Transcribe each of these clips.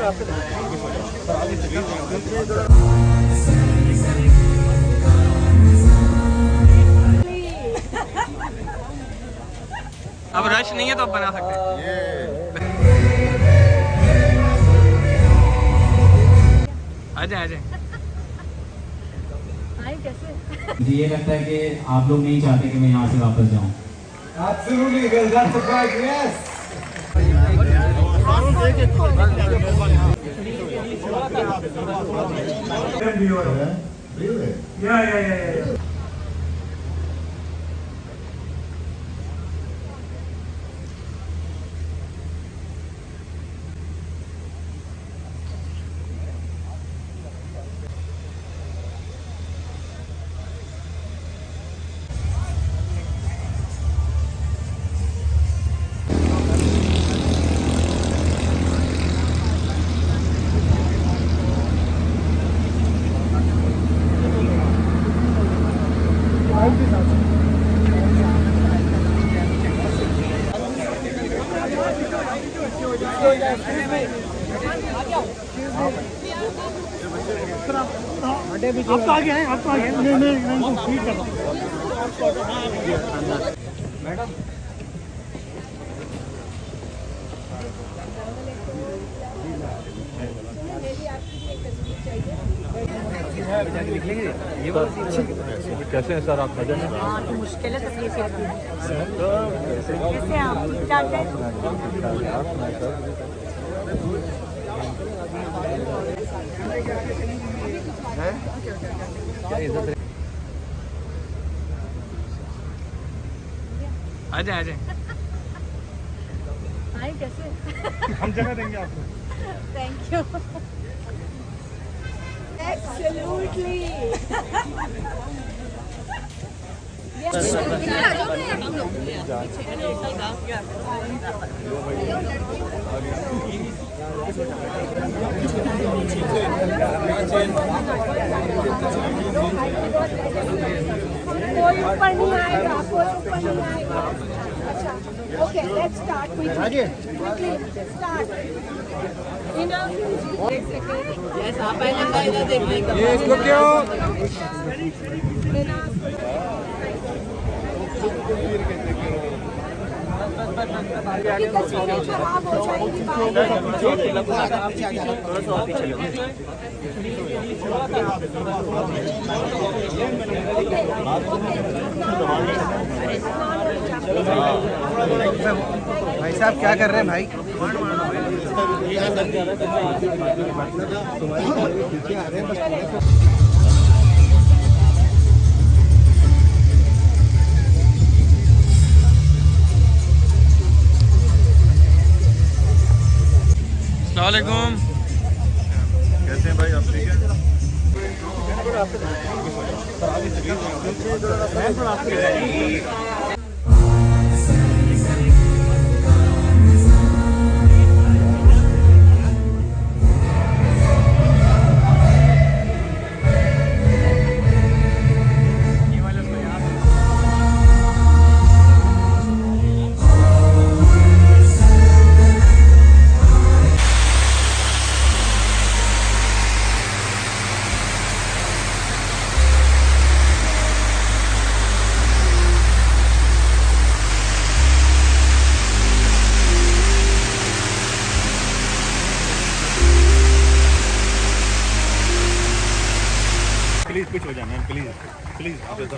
अब रश नहीं है तो अब बना सकते हैं। आ जाए कैसे? मुझे ये लगता है कि आप लोग नहीं चाहते कि मैं यहाँ से वापस जाऊँ। Absolutely, well, that's the point, yes. Really? Yeah. आपका आगे है, आपका आगे मैं फीड कर रहा हूँ मैडम। कैसे हैं सर आप? मजे में? हाँ तो मुश्किल है तकलीफ आती है। कैसे आप चाहते हैं? आ जाए हाय कैसे? हम जगह देंगे आपको। Thank you. Absolutely. कोई ऊपर नहीं आएगा, कोई ऊपर नहीं आएगा। अच्छा, okay, let's start quickly. Start. एक सेकंड। Yes, आप पहले इधर देख लीजिए। ये इसको क्यों? तस्वीरें खराब हो जाएंगी भाई साहब क्या कर रहे हैं भाई? अस्सलामुअलैकुम। कैसे हैं भाई आप? ठीक है। प्लीज कुछ हो जाए मैम, प्लीज आप ऐसा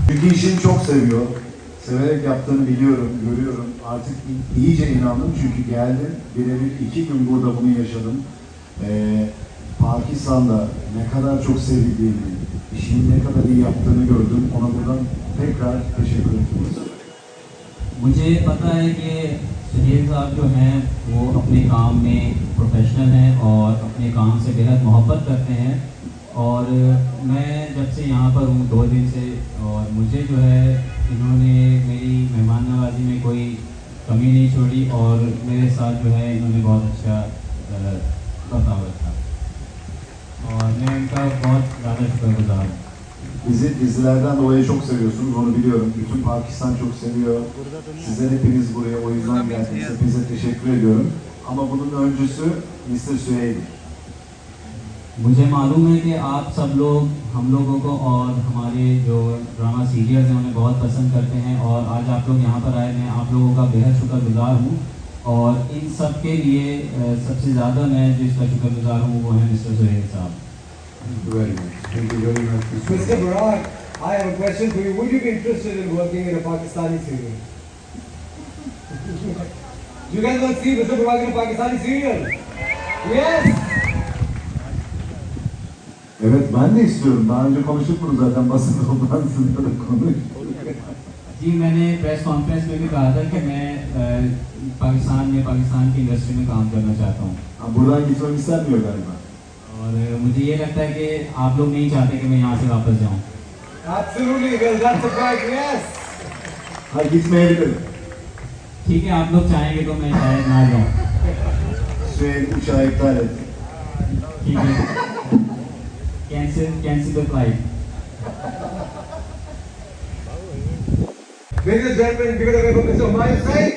Çünkü işini çok seviyor. Severek yaptığını biliyorum, görüyorum. Artık iyice inandım çünkü geldim. Birebir 2 gün burada bunu yaşadım. Pakistan'da ne kadar çok sevildiğini, işini ne kadar iyi yaptığını gördüm. Ona buradan tekrar teşekkür ediyoruz. मुझे पता है कि सुहेल साहब जो हैं वो अपने काम में प्रोफेशनल हैं और अपने काम से बेहद मोहब्बत करते हैं। और मैं जब से यहाँ पर हूँ 2 दिन से, और मुझे जो है इन्होंने मेरी मेहमान नवाजी में कोई कमी नहीं छोड़ी और मेरे साथ जो है इन्होंने बहुत अच्छा बर्ताव रखा और मैं इनका बहुत ज़्यादा शुक्रगुजार हूँ। Bizi dizilerden dolayı çok seviyorsunuz, onu biliyorum. Bütün Pakistan çok seviyor. Sizler hepiniz buraya o yüzden geldiniz. Hepinize teşekkür ediyorum. Ama bunun öncüsü Mr. Süheyl. मुझे मालूम है कि आप सब लोग हम लोगों को और हमारे जो ड्रामा सीरियल्स हैं उन्हें बहुत पसंद करते हैं और आज आप लोग यहाँ पर आए, मैं आप लोगों का बेहद शुक्रगुजार हूँ और इन सब के लिए सबसे ज़्यादा मैं जिसका शुक्रगुजार हूँ वो है मिस्टर सुहेल साहब। Thank you very much. Mr. Barak, I have a question for you. Would you be interested in working in a Pakistani serial? You guys want to see Mr. Barak in a Pakistani serial? Yes! Evet, ben de istiyorum. Daha önce konuştuk bunu zaten basın toplantısında da konuştuk. जी मैंने press conference में भी कहा था कि मैं पाकिस्तान की industry में काम करना चाहता हूँ Buradan gitmem istenmiyor galiba. और मुझे ये लगता है कि आप लोग नहीं चाहते कि मैं यहाँ से वापस जाऊँ। Absolutely, well, that's the point, yes! Hayır, gitmeyebilirim. ठीक है, आप लोग चाहेंगे तो मैं शायद ना जाऊँ। Süheyl uçağı iptal et. ठीक है, cancel the flight. Ladies and gentlemen, give it away for Mr. Hameed side.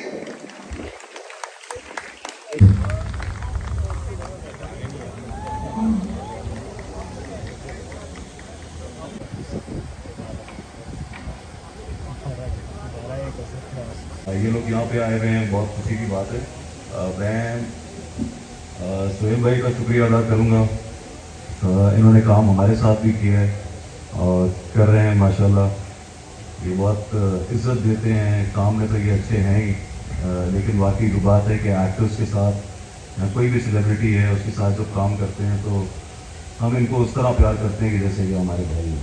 ये लोग यहाँ पे आए हुए हैं, बहुत खुशी की बात है। मैं सुहेल भाई का शुक्रिया अदा करूँगा। इन्होंने काम हमारे साथ भी किया है और कर रहे हैं माशाल्लाह। ये बहुत इज्जत देते हैं, काम में तो ये अच्छे हैं ही, लेकिन वाकई जो बात है कि एक्टर्स के साथ या कोई भी सेलिब्रिटी है उसके साथ जब काम करते हैं तो हम इनको उस तरह प्यार करते हैं कि जैसे ये हमारे भाई हैं।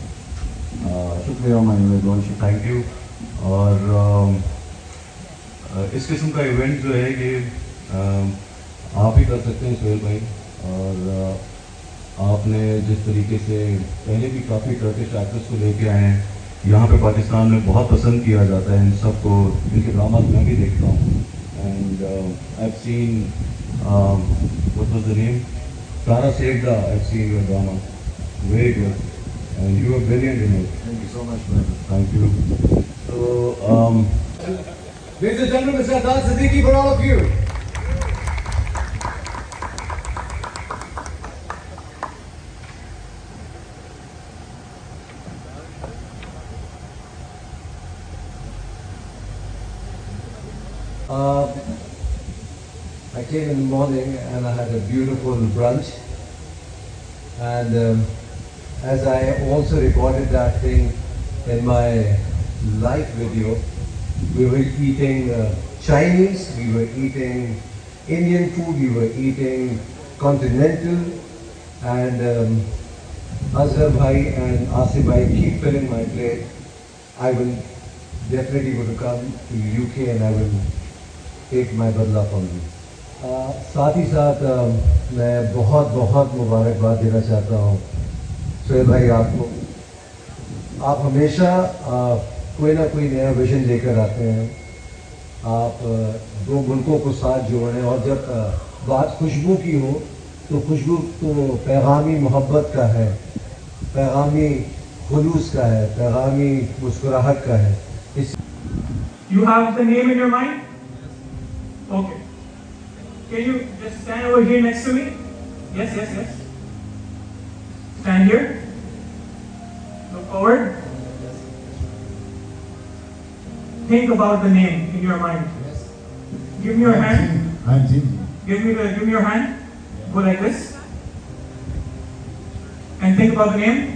शुक्रिया मैं थैंक यू। और इस किस्म का इवेंट जो है ये आप ही कर सकते हैं सुहेल भाई, और आपने जिस तरीके से पहले भी काफ़ी टर्किश एक्टर्स को लेके आए हैं, यहाँ पे पाकिस्तान में बहुत पसंद किया जाता है इन सबको, इनके ड्रामा मैं भी देखता हूँ। And I have seen what was the name, तारा सेगदा, I have seen your drama, very good and you are brilliant in it. Thank you so much, brother. Thank you. तो Ladies and gentlemen, Mr. Abdul Siddiqui for all of you. I came in the morning and I had a beautiful brunch, and as I also recorded that thing in my live video, we were eating Chinese, we were eating Indian food, we were eating continental, and Azhar bhai and Asif bhai keep filling my plate. I will definitely going to come to UK and I will take my badla from you. साथ ही साथ मैं बहुत बहुत मुबारकबाद देना चाहता हूँ सुहेल भाई आपको। आप हमेशा कोई ना कोई नया विजन लेकर आते हैं, आप दो मुल्कों को साथ जोड़ें, और जब बात खुशबू की हो तो खुशबू तो पैगामी मोहब्बत का है, पैगामी खुलूस का है, पैगामी मुस्कुराहट का है। You have the name in your mind? Okay. Can you just stand over here next to me? Yes, yes, yes. Stand here. Look forward. Think about the name in your mind. Yes. Give me your hand. I'm thinking. Give me your hand. Go like this. And think about the name.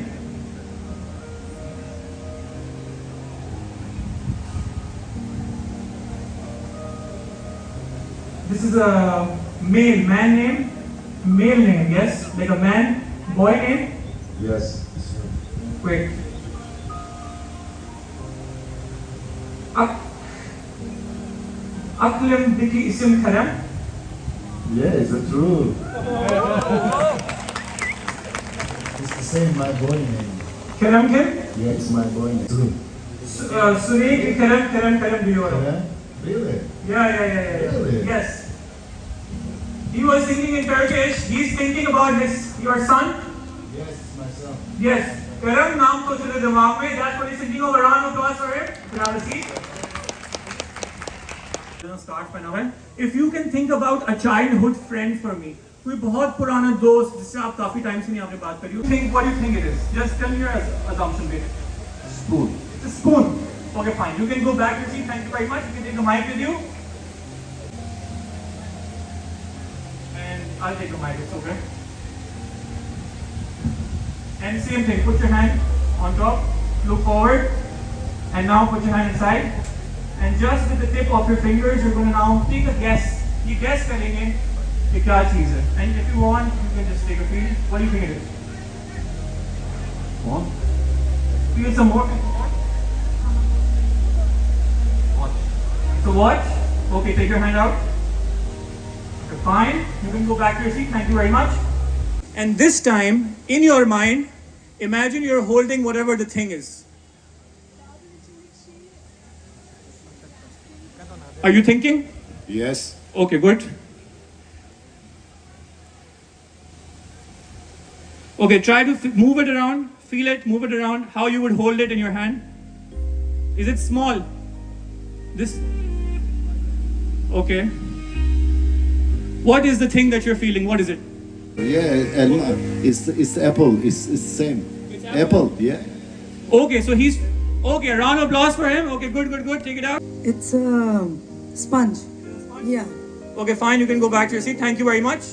This is a man name, male name, yes? Like a man, boy name? Yes. Wait. Aklımdaki isim Kerem. Yes, that's true. It's the same, my boy name. Kerem kim? Yeah, it's my boy name. True. Sürekli Kerem diyorum. Yeah? Really? Yeah. Really? Yes. He was singing in Turkish. He's thinking about your son. Yes, it's my son. Yes. Karam naam to chale dimag mein. That's what he's thinking of. A round of applause for him. Have a seat. Start by now. If you can think about a childhood friend for me, कोई बहुत पुराना दोस्त जिससे आप काफी time से नहीं आपने बात करी. Think what do you think it is? Just tell me your assumption based. Spoon. It's a spoon. Okay, fine. You can go back to your seat. Thank you very much. You can take the mic with you. And I'll take the mic. It's okay. And same thing. Put your hand on top. Look forward. And now put your hand inside. And just with the tip of your fingers, you're going to now take a guess. You guess करेंगे कि क्या चीज़ है. And if you want, you can just take a feel. What do you think it is? What? Feel some more. Watch. So watch. Okay, take your hand out. Okay, fine. You can go back to your seat. Thank you very much. And this time, in your mind, imagine you're holding whatever the thing is. Are you thinking? Yes. Okay, good. Okay, try to move it around, feel it, move it around, how you would hold it in your hand. Is it small? This? Okay. What is the thing that you're feeling? What is it? Yeah, and it's apple. It's same. It's Apple. Yeah. Okay, so he's... Okay, a round of applause for him. Okay, good, good, good. Take it out. It's a sponge. Yeah. Okay, fine. You can go back to your seat. Thank you very much.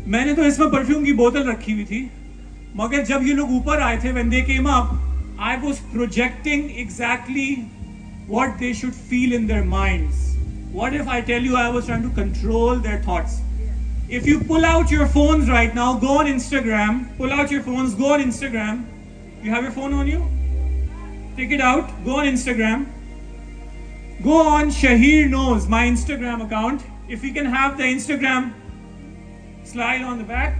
मैंने तो इसमें perfume की बोतल रखी हुई थी, मगर जब ये लोग ऊपर आए थे, when they came up, I was projecting exactly what they should feel in their minds. What if I tell you I was trying to control their thoughts? If you pull out your phones right now, go on Instagram, pull out your phones, go on Instagram. You have your phone on you? Take it out, go on Instagram. Go on Shahir Knows, my Instagram account. If you can have the Instagram slide on the back.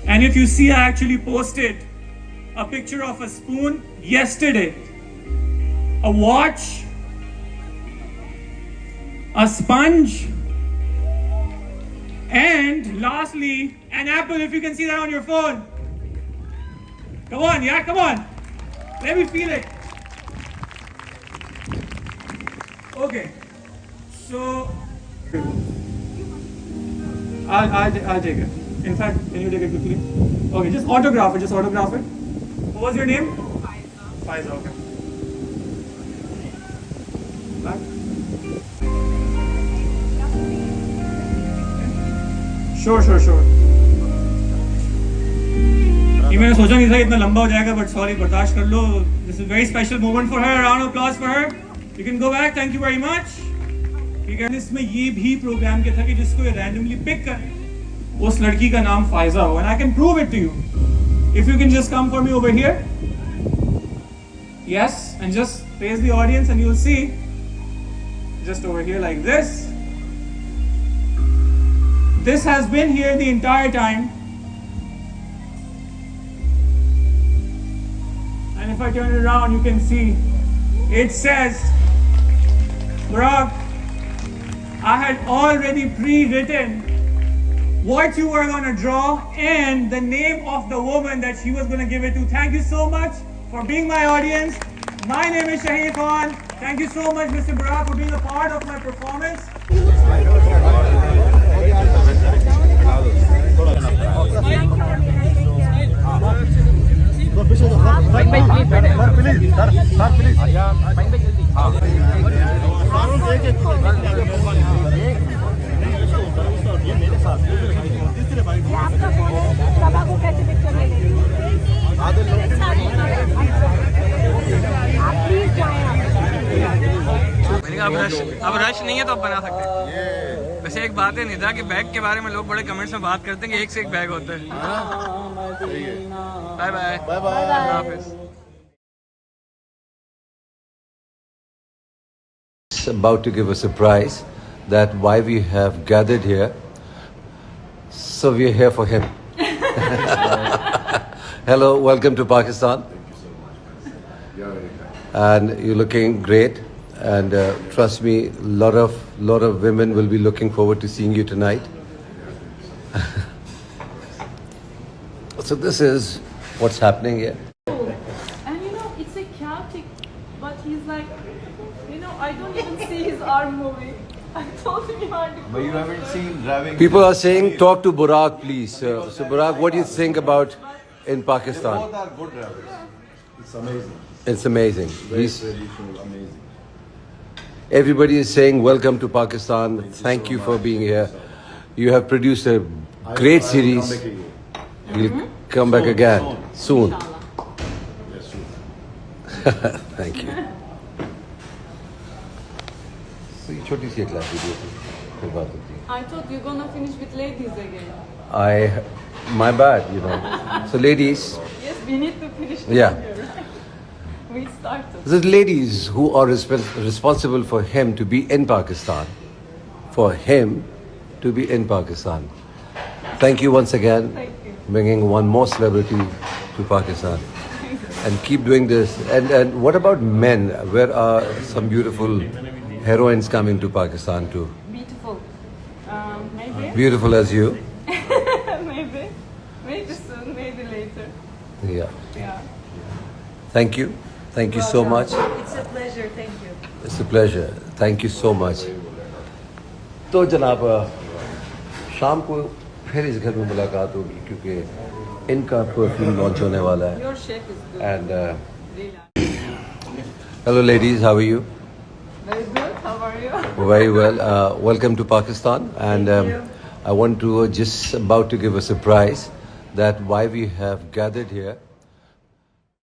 And if you see, I actually posted a picture of a spoon yesterday, a watch, a sponge, and lastly, an apple, if you can see that on your phone. Come on, yeah, come on. Let me feel it. Okay. So, I'll take it. In fact, can you take it quickly? Okay, just autograph it, just autograph it. What was your name? Faiza, okay. Back. Sure. ये मैंने सोचा नहीं था इतना लंबा हो जाएगा, but sorry, बर्दाश्त कर लो. This is a very special moment for her. Round of applause for her. You can go back. Thank you very much. ठीक है, इसमें ये भी प्रोग्राम किया था कि जिसको ये randomly pick करे, उस लड़की का नाम फाइजा हो, and I can prove it to you. If you can just come for me over here. Yes, and just face the audience and you'll see. Just over here like this. This has been here the entire time. And if I turn it around, you can see it says, Barak, I had already pre-written what you were going to draw and the name of the woman that she was going to give it to. Thank you so much for being my audience. My name is Shahir Khan. Thank you so much, Mr. Barak, for being a part of my performance. मैंने कहा अब rush नहीं है तो अब बना सकते. वैसे एक बात है निदा कि बैग के बारे में लोग बड़े कमेंट्स में बात करते हैं कि एक से एक बैग होता है. Bye bye bye bye. About to give a surprise that why we have gathered here. So we are here for him. Hello, welcome to Pakistan. And you're looking great. And trust me, lot of women will be looking forward to seeing you tonight. So this is what's happening here. And you know, it's a chaotic, but he's like, you know, I don't even see his arm moving. I told him you are the But you haven't seen driving. People are saying, talk to Burak, please. So Burak, what do you think about in Pakistan? Both are good drivers. It's amazing. It's amazing. He's- Traditional, amazing. Everybody is saying, welcome to Pakistan. Thank you for being here. You have produced a great series. You'll come back again soon. Yes, soon. Thank you. So ये छोटी सी एक class video थी, फिर बात होती है. I thought you're gonna finish with ladies again. My bad, you know. So ladies, Yes, we need to finish the Yeah. video, right? We started. the ladies who are responsible for him to be in Pakistan, for him to be in Pakistan. Thank you once again, Thank you. bringing one more celebrity to Pakistan. And keep doing this. And what about men? Where are some beautiful heroines coming to Pakistan too? Beautiful. Maybe. Beautiful as you. Maybe. Maybe soon, maybe later. Yeah. Yeah. Thank you. Thank you so much. It's a pleasure, thank you. It's a pleasure. Thank you so much. तो जनाब शाम को फिर इस घर में मुलाकात होगी क्योंकि इनका परफ्यूम लॉन्च होने वाला है. Your chef is good. And Really. hello ladies, how are you? Very good, how are you? Very well. Welcome to Pakistan. And I want to just about to give a surprise that why we have gathered here